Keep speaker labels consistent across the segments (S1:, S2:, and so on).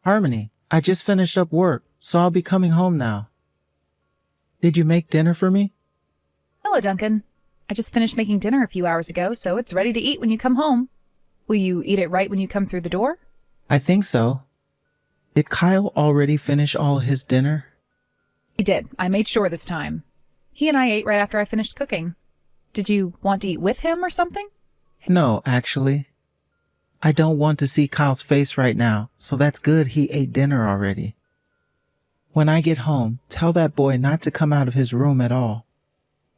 S1: Harmony, I just finished up work, so I'll be coming home now. Did you make dinner for me?
S2: Hello, Duncan. I just finished making dinner a few hours ago, so it's ready to eat when you come home. Will you eat it right when you come through the door?
S1: I think so. Did Kyle already finish all his dinner?
S2: He did. I made sure this time. He and I ate right after I finished cooking. Did you want to eat with him or something?
S1: No, actually. I don't want to see Kyle's face right now, so that's good he ate dinner already. When I get home, tell that boy not to come out of his room at all.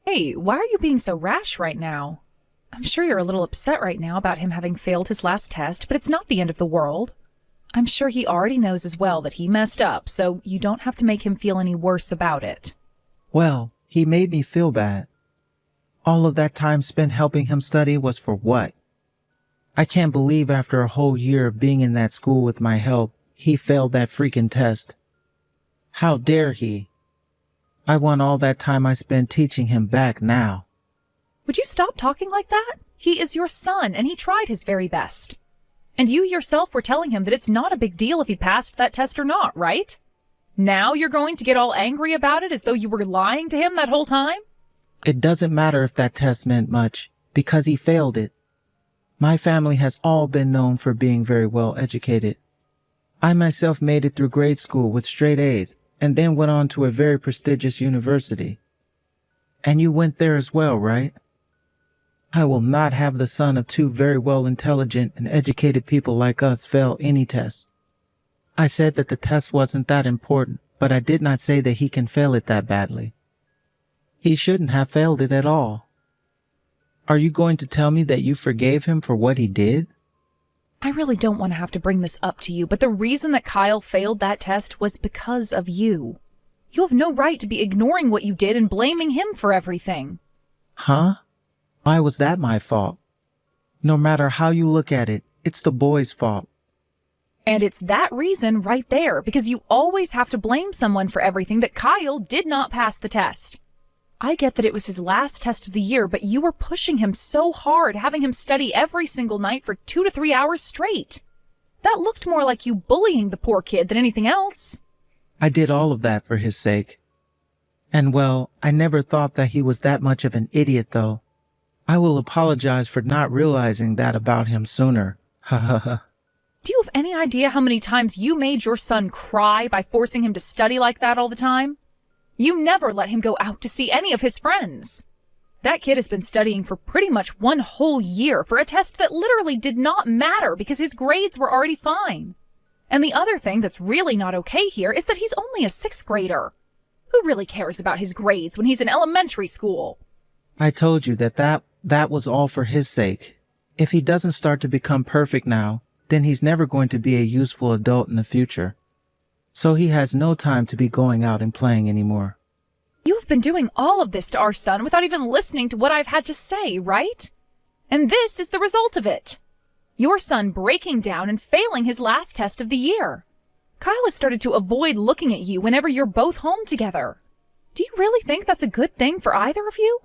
S2: Hey, why are you being so rash right now? I'm sure you're a little upset right now about him having failed his last test, but it's not the end of the world. I'm sure he already knows as well that he messed up, so you don't have to make him feel any worse about it.
S1: Well, he made me feel bad. All of that time spent helping him study was for what? I can't believe after a whole year of being in that school with my help, he failed that freaking test. How dare he? I want all that time I spent teaching him back now.
S2: Would you stop talking like that? He is your son, and he tried his very best. And you yourself were telling him that it's not a big deal if he passed that test or not, right? Now you're going to get all angry about it as though you were lying to him that whole time?
S1: It doesn't matter if that test meant much, because he failed it. My family has all been known for being very well educated. I myself made it through grade school with straight A's, and then went on to a very prestigious university. And you went there as well, right? I will not have the son of two very well intelligent and educated people like us fail any test. I said that the test wasn't that important, but I did not say that he can fail it that badly. He shouldn't have failed it at all. Are you going to tell me that you forgave him for what he did?
S2: I really don't want to have to bring this up to you, but the reason that Kyle failed that test was because of you. You have no right to be ignoring what you did and blaming him for everything.
S1: Huh? Why was that my fault? No matter how you look at it, it's the boy's fault.
S2: And it's that reason right there, because you always have to blame someone for everything that Kyle did not pass the test. I get that it was his last test of the year, but you were pushing him so hard, having him study every single night for 2 to 3 hours straight. That looked more like you bullying the poor kid than anything else.
S1: I did all of that for his sake. And well, I never thought that he was that much of an idiot, though. I will apologize for not realizing that about him sooner. Ha ha ha.
S2: Do you have any idea how many times you made your son cry by forcing him to study like that all the time? You never let him go out to see any of his friends. That kid has been studying for pretty much 1 whole year for a test that literally did not matter because his grades were already fine. And the other thing that's really not okay here is that he's only a 6th grader. Who really cares about his grades when he's in elementary school?
S1: I told you that was all for his sake. If he doesn't start to become perfect now, then he's never going to be a useful adult in the future. So he has no time to be going out and playing anymore.
S2: You have been doing all of this to our son without even listening to what I've had to say, right? And this is the result of it. Your son breaking down and failing his last test of the year. Kyle has started to avoid looking at you whenever you're both home together. Do you really think that's a good thing for either of you?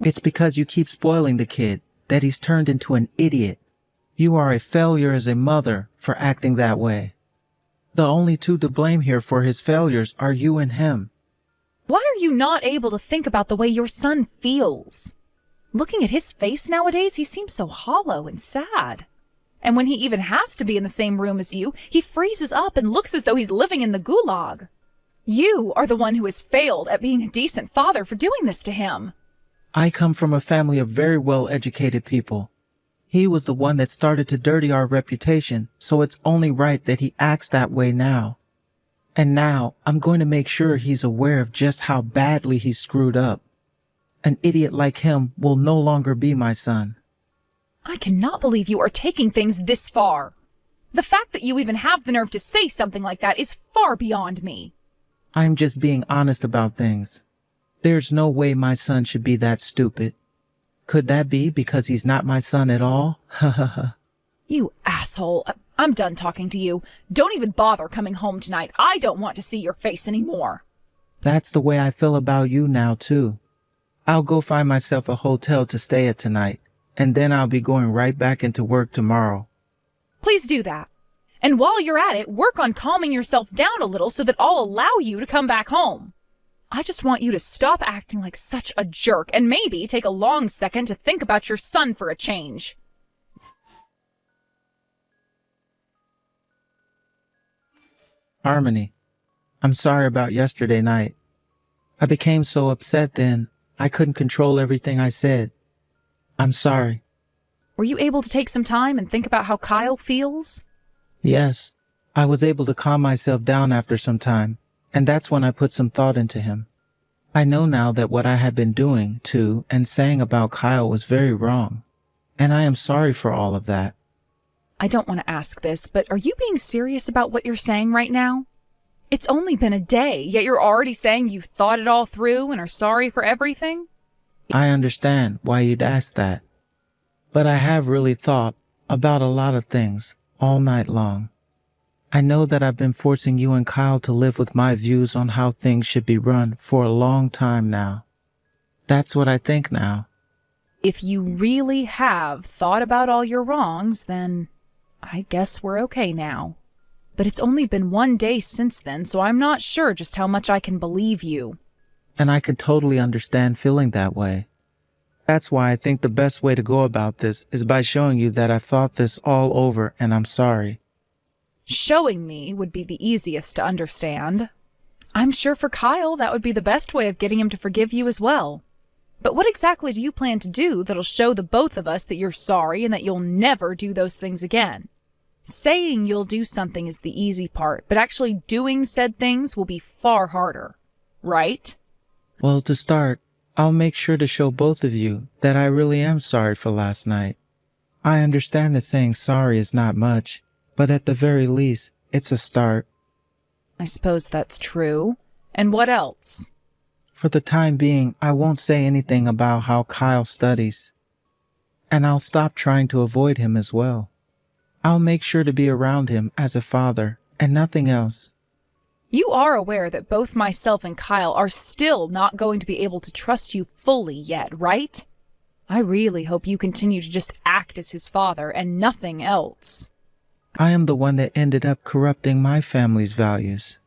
S1: It's because you keep spoiling the kid that he's turned into an idiot. You are a failure as a mother for acting that way. The only two to blame here for his failures are you and him.
S2: Why are you not able to think about the way your son feels? Looking at his face nowadays, he seems so hollow and sad. And when he even has to be in the same room as you, he freezes up and looks as though he's living in the gulag. You are the one who has failed at being a decent father for doing this to him.
S1: I come from a family of very well-educated people. He was the one that started to dirty our reputation, so it's only right that he acts that way now. And now, I'm going to make sure he's aware of just how badly he screwed up. An idiot like him will no longer be my son.
S2: I cannot believe you are taking things this far. The fact that you even have the nerve to say something like that is far beyond me.
S1: I'm just being honest about things. There's no way my son should be that stupid. Could that be because he's not my son at all? Ha ha ha.
S2: You asshole. I'm done talking to you. Don't even bother coming home tonight. I don't want to see your face anymore.
S1: That's the way I feel about you now, too. I'll go find myself a hotel to stay at tonight, and then I'll be going right back into work tomorrow.
S2: Please do that. And while you're at it, work on calming yourself down a little so that I'll allow you to come back home. I just want you to stop acting like such a jerk and maybe take a long second to think about your son for a change.
S1: Harmony, I'm sorry about yesterday night. I became so upset then, I couldn't control everything I said. I'm sorry.
S2: Were you able to take some time and think about how Kyle feels?
S1: Yes, I was able to calm myself down after some time, and that's when I put some thought into him. I know now that what I had been doing to and saying about Kyle was very wrong, and I am sorry for all of that.
S2: I don't want to ask this, but are you being serious about what you're saying right now? It's only been a day, yet you're already saying you've thought it all through and are sorry for everything?
S1: I understand why you'd ask that, but I have really thought about a lot of things all night long. I know that I've been forcing you and Kyle to live with my views on how things should be run for a long time now. That's what I think now.
S2: If you really have thought about all your wrongs, then I guess we're okay now. But it's only been one day since then, so I'm not sure just how much I can believe you.
S1: And I can totally understand feeling that way. That's why I think the best way to go about this is by showing you that I've thought this all over and I'm sorry.
S2: Showing me would be the easiest to understand. I'm sure for Kyle that would be the best way of getting him to forgive you as well. But what exactly do you plan to do that'll show the both of us that you're sorry and that you'll never do those things again? Saying you'll do something is the easy part, but actually doing said things will be far harder, right?
S1: Well, to start, I'll make sure to show both of you that I really am sorry for last night. I understand that saying sorry is not much, but at the very least, it's a start.
S2: I suppose that's true. And what else?
S1: For the time being, I won't say anything about how Kyle studies. And I'll stop trying to avoid him as well. I'll make sure to be around him as a father and nothing else.
S2: You are aware that both myself and Kyle are still not going to be able to trust you fully yet, right? I really hope you continue to just act as his father and nothing else.
S1: I am the one that ended up corrupting my family's values.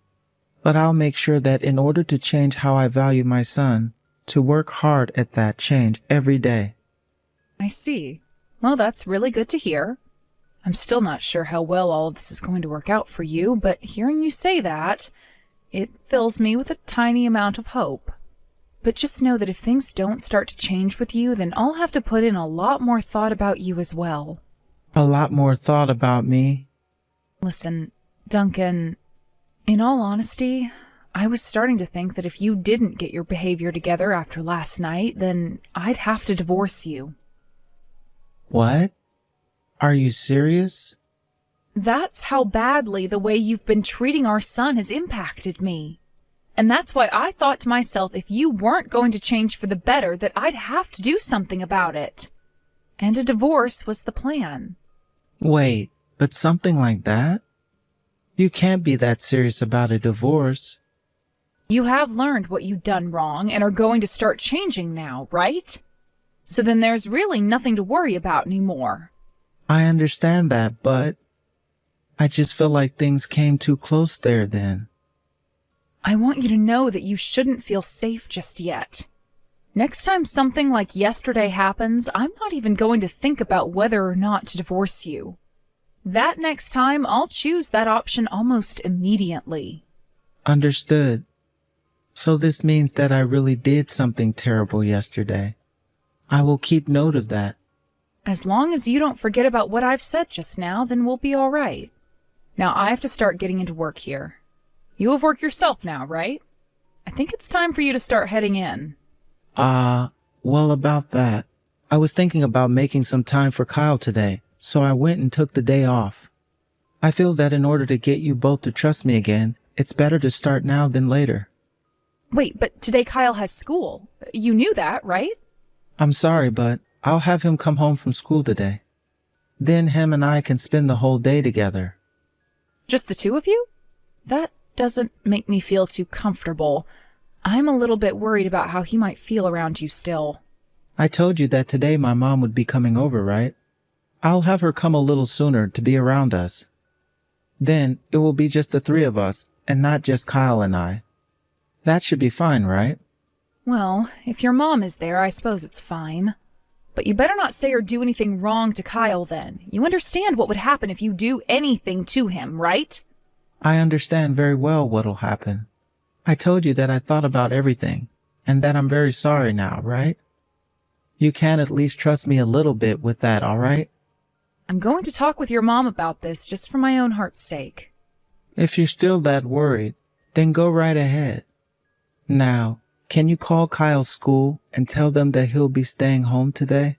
S1: But I'll make sure that in order to change how I value my son, to work hard at that change every day.
S2: I see. Well, that's really good to hear. I'm still not sure how well all of this is going to work out for you, but hearing you say that, it fills me with a tiny amount of hope. But just know that if things don't start to change with you, then I'll have to put in a lot more thought about you as well.
S1: A lot more thought about me?
S2: Listen, Duncan, in all honesty, I was starting to think that if you didn't get your behavior together after last night, then I'd have to divorce you.
S1: What? Are you serious?
S2: That's how badly the way you've been treating our son has impacted me. And that's why I thought to myself, if you weren't going to change for the better, that I'd have to do something about it. And a divorce was the plan.
S1: Wait, but something like that? You can't be that serious about a divorce.
S2: You have learned what you've done wrong and are going to start changing now, right? So then there's really nothing to worry about anymore.
S1: I understand that, but I just feel like things came too close there then.
S2: I want you to know that you shouldn't feel safe just yet. Next time something like yesterday happens, I'm not even going to think about whether or not to divorce you. That next time, I'll choose that option almost immediately.
S1: Understood. So this means that I really did something terrible yesterday. I will keep note of that.
S2: As long as you don't forget about what I've said just now, then we'll be all right. Now I have to start getting into work here. You have work yourself now, right? I think it's time for you to start heading in.
S1: Well, about that. I was thinking about making some time for Kyle today, so I went and took the day off. I feel that in order to get you both to trust me again, it's better to start now than later.
S2: Wait, but today Kyle has school. You knew that, right?
S1: I'm sorry, but I'll have him come home from school today. Then him and I can spend the whole day together.
S2: Just the two of you? That doesn't make me feel too comfortable. I'm a little bit worried about how he might feel around you still.
S1: I told you that today my mom would be coming over, right? I'll have her come a little sooner to be around us. Then it will be just the three of us, and not just Kyle and I. That should be fine, right?
S2: Well, if your mom is there, I suppose it's fine. But you better not say or do anything wrong to Kyle then. You understand what would happen if you do anything to him, right?
S1: I understand very well what'll happen. I told you that I thought about everything, and that I'm very sorry now, right? You can at least trust me a little bit with that, all right?
S2: I'm going to talk with your mom about this just for my own heart's sake.
S1: If you're still that worried, then go right ahead. Now, can you call Kyle's school and tell them that he'll be staying home today?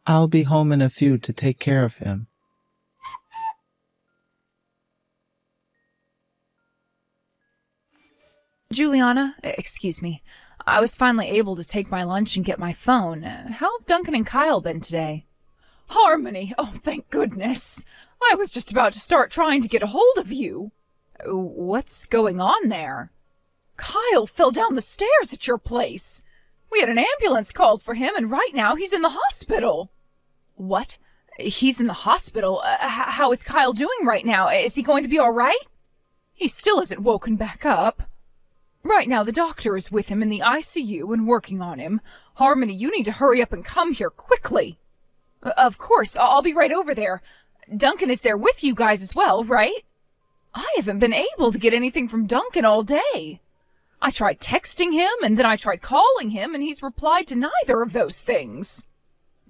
S1: I'll be home in a few to take care of him.
S2: Juliana, excuse me. I was finally able to take my lunch and get my phone. How have Duncan and Kyle been today? Harmony! Oh, thank goodness! I was just about to start trying to get a hold of you. What's going on there? Kyle fell down the stairs at your place. We had an ambulance called for him, and right now he's in the hospital. What? He's in the hospital? How is Kyle doing right now? Is he going to be all right? He still isn't woken back up. Right now the doctor is with him in the ICU and working on him. Harmony, you need to hurry up and come here quickly. Of course, I'll be right over there. Duncan is there with you guys as well, right? I haven't been able to get anything from Duncan all day. I tried texting him, and then I tried calling him, and he's replied to neither of those things.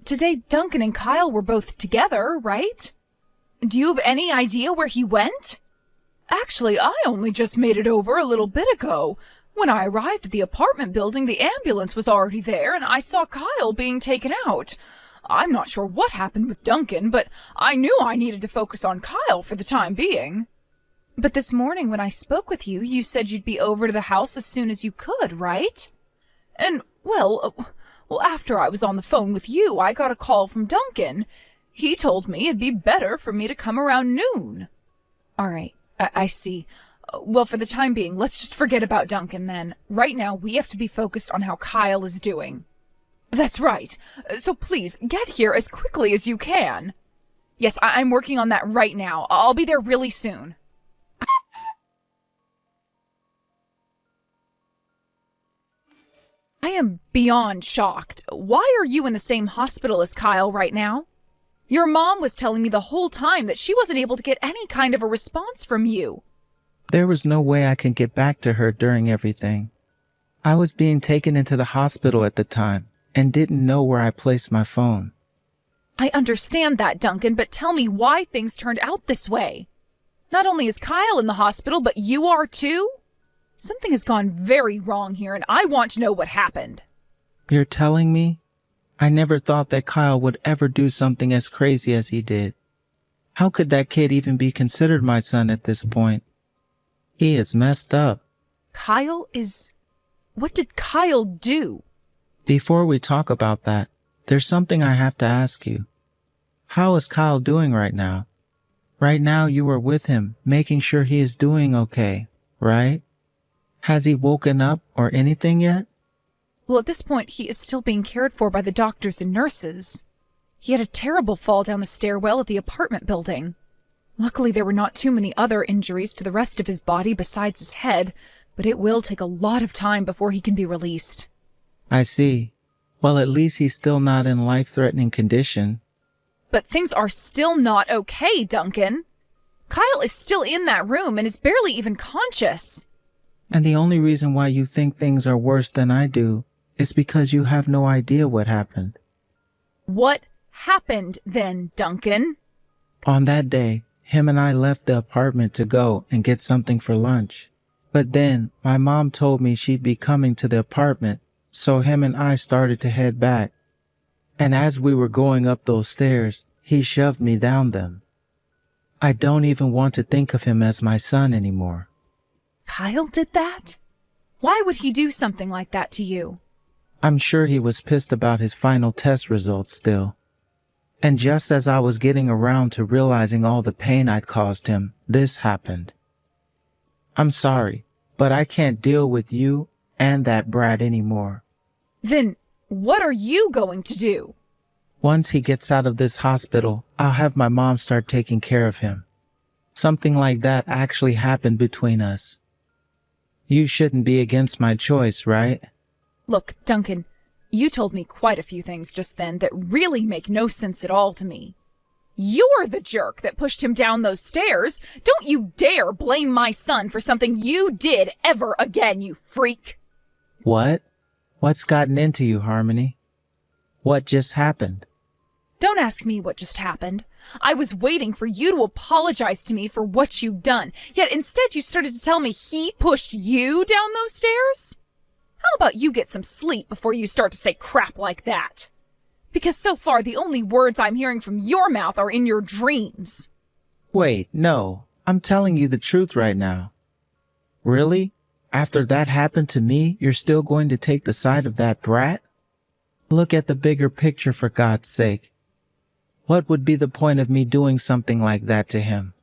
S2: Today, Duncan and Kyle were both together, right? Do you have any idea where he went? Actually, I only just made it over a little bit ago. When I arrived at the apartment building, the ambulance was already there, and I saw Kyle being taken out. I'm not sure what happened with Duncan, but I knew I needed to focus on Kyle for the time being. But this morning when I spoke with you, you said you'd be over to the house as soon as you could, right? And, well, after I was on the phone with you, I got a call from Duncan. He told me it'd be better for me to come around noon. All right, I see. Well, for the time being, let's just forget about Duncan then. Right now, we have to be focused on how Kyle is doing. That's right. So please, get here as quickly as you can. Yes, I'm working on that right now. I'll be there really soon. I am beyond shocked. Why are you in the same hospital as Kyle right now? Your mom was telling me the whole time that she wasn't able to get any kind of a response from you.
S1: There was no way I could get back to her during everything. I was being taken into the hospital at the time and didn't know where I placed my phone.
S2: I understand that, Duncan, but tell me why things turned out this way. Not only is Kyle in the hospital, but you are too? Something has gone very wrong here, and I want to know what happened.
S1: You're telling me? I never thought that Kyle would ever do something as crazy as he did. How could that kid even be considered my son at this point? He is messed up.
S2: Kyle is... What did Kyle do?
S1: Before we talk about that, there's something I have to ask you. How is Kyle doing right now? Right now you were with him, making sure he is doing okay, right? Has he woken up or anything yet?
S2: Well, at this point, he is still being cared for by the doctors and nurses. He had a terrible fall down the stairwell at the apartment building. Luckily, there were not too many other injuries to the rest of his body besides his head, but it will take a lot of time before he can be released.
S1: I see. Well, at least he's still not in life-threatening condition.
S2: But things are still not okay, Duncan. Kyle is still in that room and is barely even conscious.
S1: And the only reason why you think things are worse than I do is because you have no idea what happened.
S2: What happened then, Duncan?
S1: On that day, him and I left the apartment to go and get something for lunch. But then my mom told me she'd be coming to the apartment, so him and I started to head back. And as we were going up those stairs, he shoved me down them. I don't even want to think of him as my son anymore.
S2: Kyle did that? Why would he do something like that to you?
S1: I'm sure he was pissed about his final test results still. And just as I was getting around to realizing all the pain I'd caused him, this happened. I'm sorry, but I can't deal with you and that brat anymore.
S2: Then what are you going to do?
S1: Once he gets out of this hospital, I'll have my mom start taking care of him. Something like that actually happened between us. You shouldn't be against my choice, right?
S2: Look, Duncan, you told me quite a few things just then that really make no sense at all to me. You're the jerk that pushed him down those stairs. Don't you dare blame my son for something you did ever again, you freak.
S1: What? What's gotten into you, Harmony? What just happened?
S2: Don't ask me what just happened. I was waiting for you to apologize to me for what you'd done, yet instead you started to tell me he pushed you down those stairs? How about you get some sleep before you start to say crap like that? Because so far the only words I'm hearing from your mouth are in your dreams.
S1: Wait, no. I'm telling you the truth right now. Really? After that happened to me, you're still going to take the side of that brat? Look at the bigger picture, for God's sake. What would be the point of me doing something like that to him?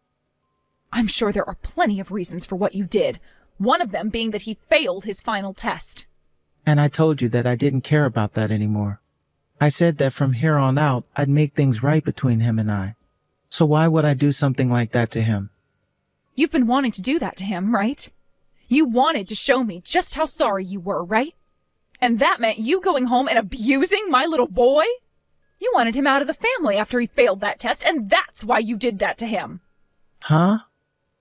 S2: I'm sure there are plenty of reasons for what you did, one of them being that he failed his final test.
S1: And I told you that I didn't care about that anymore. I said that from here on out, I'd make things right between him and I. So why would I do something like that to him?
S2: You've been wanting to do that to him, right? You wanted to show me just how sorry you were, right? And that meant you going home and abusing my little boy? You wanted him out of the family after he failed that test, and that's why you did that to him.
S1: Huh?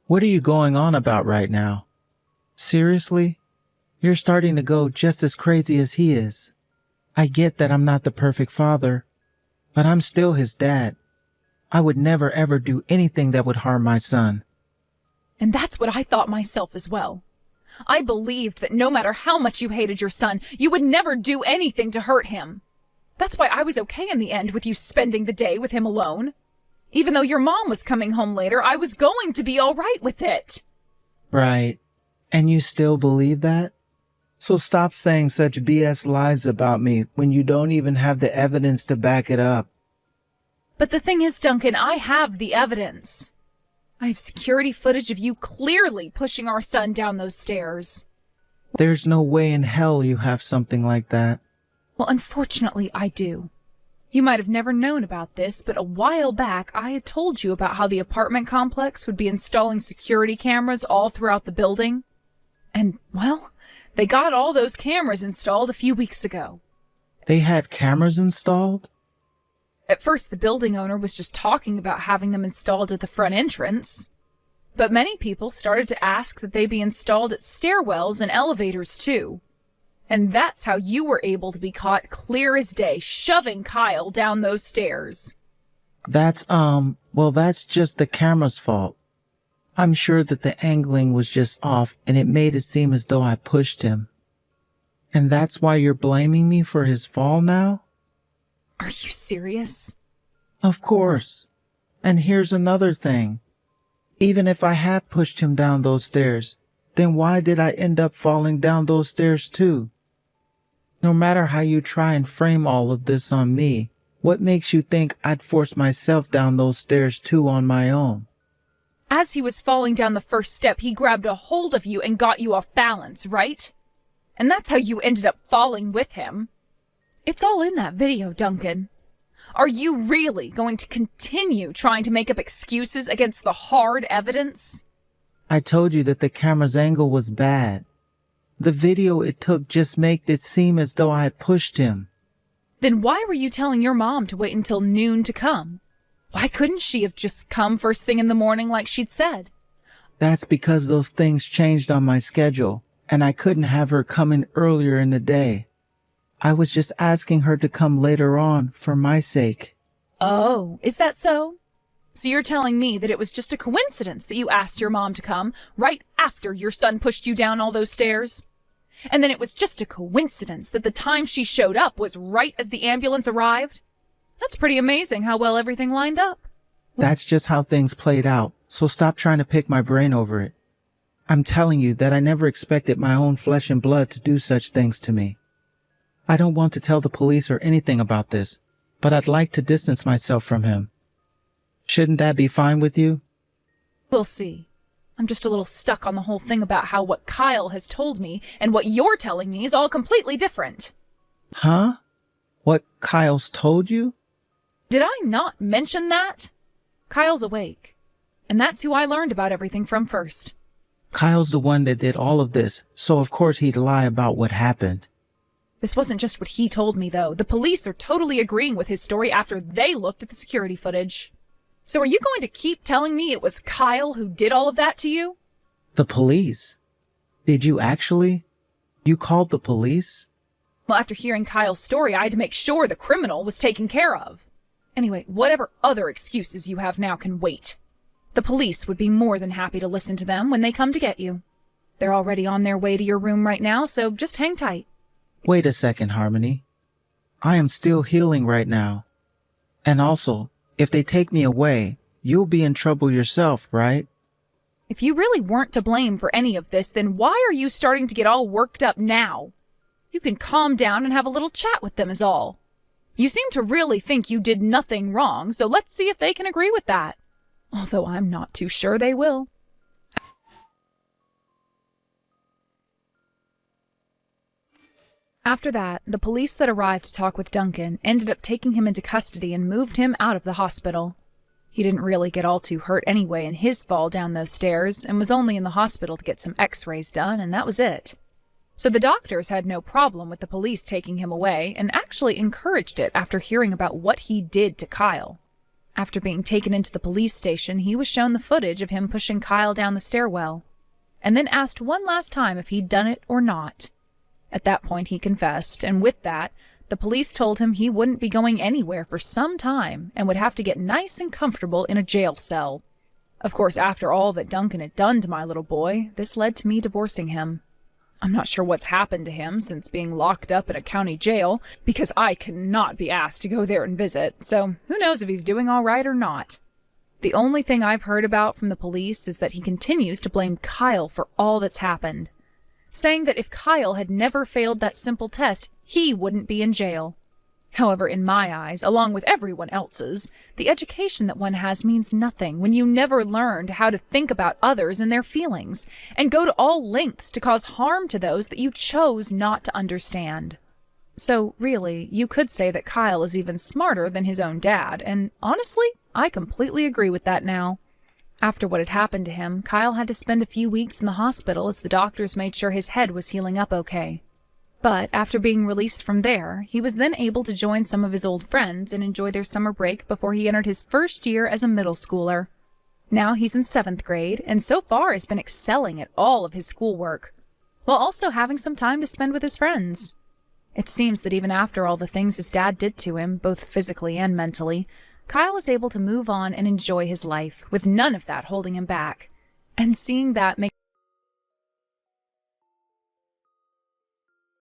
S1: What are you going on about right now? Seriously? You're starting to go just as crazy as he is. I get that I'm not the perfect father, but I'm still his dad. I would never ever do anything that would harm my son.
S2: And that's what I thought myself as well. I believed that no matter how much you hated your son, you would never do anything to hurt him. That's why I was okay in the end with you spending the day with him alone. Even though your mom was coming home later, I was going to be all right with it.
S1: Right. And you still believe that? So stop saying such BS lies about me when you don't even have the evidence to back it up.
S2: But the thing is, Duncan, I have the evidence. I have security footage of you clearly pushing our son down those stairs.
S1: There's no way in hell you have something like that.
S2: Well, unfortunately, I do. You might have never known about this, but a while back I had told you about how the apartment complex would be installing security cameras all throughout the building. And, well, they got all those cameras installed a few weeks ago.
S1: They had cameras installed?
S2: At first, the building owner was just talking about having them installed at the front entrance. But many people started to ask that they be installed at stairwells and elevators, too. And that's how you were able to be caught clear as day, shoving Kyle down those stairs.
S1: That's just the camera's fault. I'm sure that the angling was just off and it made it seem as though I pushed him. And that's why you're blaming me for his fall now?
S2: Are you serious?
S1: Of course. And here's another thing. Even if I had pushed him down those stairs, then why did I end up falling down those stairs too? No matter how you try and frame all of this on me, what makes you think I'd force myself down those stairs too on my own?
S2: As he was falling down the first step, he grabbed a hold of you and got you off balance, right? And that's how you ended up falling with him. It's all in that video, Duncan. Are you really going to continue trying to make up excuses against the hard evidence?
S1: I told you that the camera's angle was bad. The video it took just made it seem as though I had pushed him.
S2: Then why were you telling your mom to wait until noon to come? Why couldn't she have just come first thing in the morning like she'd said?
S1: That's because those things changed on my schedule, and I couldn't have her come in earlier in the day. I was just asking her to come later on for my sake.
S2: Oh, is that so? So you're telling me that it was just a coincidence that you asked your mom to come right after your son pushed you down all those stairs? And then it was just a coincidence that the time she showed up was right as the ambulance arrived? That's pretty amazing how well everything lined up.
S1: That's just how things played out, so stop trying to pick my brain over it. I'm telling you that I never expected my own flesh and blood to do such things to me. I don't want to tell the police or anything about this, but I'd like to distance myself from him. Shouldn't that be fine with you?
S2: We'll see. I'm just a little stuck on the whole thing about how what Kyle has told me and what you're telling me is all completely different.
S1: Huh? What Kyle's told you?
S2: Did I not mention that? Kyle's awake. And that's who I learned about everything from first.
S1: Kyle's the one that did all of this, so of course he'd lie about what happened.
S2: This wasn't just what he told me, though. The police are totally agreeing with his story after they looked at the security footage. So are you going to keep telling me it was Kyle who did all of that to you?
S1: The police? Did you actually? You called the police?
S2: Well, after hearing Kyle's story, I had to make sure the criminal was taken care of. Anyway, whatever other excuses you have now can wait. The police would be more than happy to listen to them when they come to get you. They're already on their way to your room right now, so just hang tight.
S1: Wait a second, Harmony. I am still healing right now. And also, if they take me away, you'll be in trouble yourself, right?
S2: If you really weren't to blame for any of this, then why are you starting to get all worked up now? You can calm down and have a little chat with them is all. You seem to really think you did nothing wrong, so let's see if they can agree with that. Although I'm not too sure they will. After that, the police that arrived to talk with Duncan ended up taking him into custody and moved him out of the hospital. He didn't really get all too hurt anyway in his fall down those stairs and was only in the hospital to get some x-rays done, and that was it. So the doctors had no problem with the police taking him away and actually encouraged it after hearing about what he did to Kyle. After being taken into the police station, he was shown the footage of him pushing Kyle down the stairwell, and then asked one last time if he'd done it or not. At that point, he confessed, and with that, the police told him he wouldn't be going anywhere for some time and would have to get nice and comfortable in a jail cell. Of course, after all that Duncan had done to my little boy, this led to me divorcing him. I'm not sure what's happened to him since being locked up in a county jail, because I cannot be asked to go there and visit, so who knows if he's doing all right or not. The only thing I've heard about from the police is that he continues to blame Kyle for all that's happened, saying that if Kyle had never failed that simple test, he wouldn't be in jail. However, in my eyes, along with everyone else's, the education that one has means nothing when you never learned how to think about others and their feelings, and go to all lengths to cause harm to those that you chose not to understand. So, really, you could say that Kyle is even smarter than his own dad, and honestly, I completely agree with that now. After what had happened to him, Kyle had to spend a few weeks in the hospital as the doctors made sure his head was healing up okay. But after being released from there, he was then able to join some of his old friends and enjoy their summer break before he entered his first year as a middle schooler. Now he's in 7th grade, and so far has been excelling at all of his schoolwork, while also having some time to spend with his friends. It seems that even after all the things his dad did to him, both physically and mentally, Kyle is able to move on and enjoy his life, with none of that holding him back. And seeing that makes